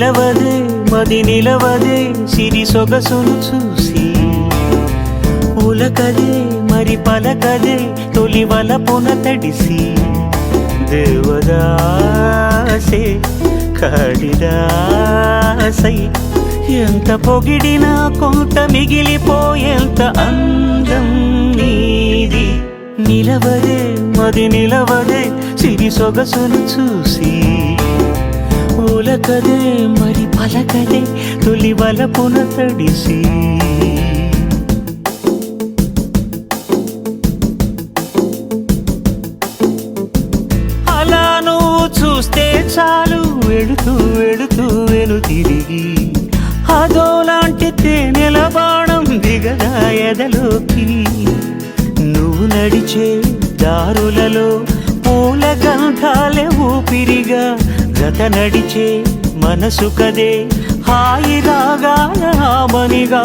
నిలవదే మది నిలవదే సిరి సొగసును చూసి ఉలకదే మరి పలకదే తొలి వలపున తడిసి దేవదాసే కాళిదాసై ఎంత పొగిడినా కొంత మిగిలిపోయేంత అందం నీది నిలవదే మది నిలవదే సిరి సొగసును చూసి ఉలకదే మరి పలకదే తొలి వలపున తడిసి అలా నువ్వు చూస్తే చాలు వెళుతూ వెళుతూ వెను తిరిగి అదోలాంటి తేనెల బాణం దిగదా ఎదలోకి నువ్వు నడిచే దారులలో పూల గంధాలే ఊపిరిగా గత నడిచే మనసు కదే హాయి రాగాల ఆమనిగా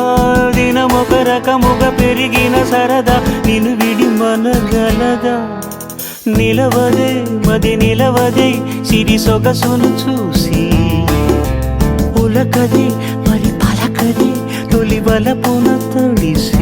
దినమొక రకముగా పెరిగిన సరదా నిన్ను విడి మనగలదా నిలవదే మది నిలవదే సిరి సొగసును చూసి ఉలకదే మరి పలకదే తొలి వలపున తడిసి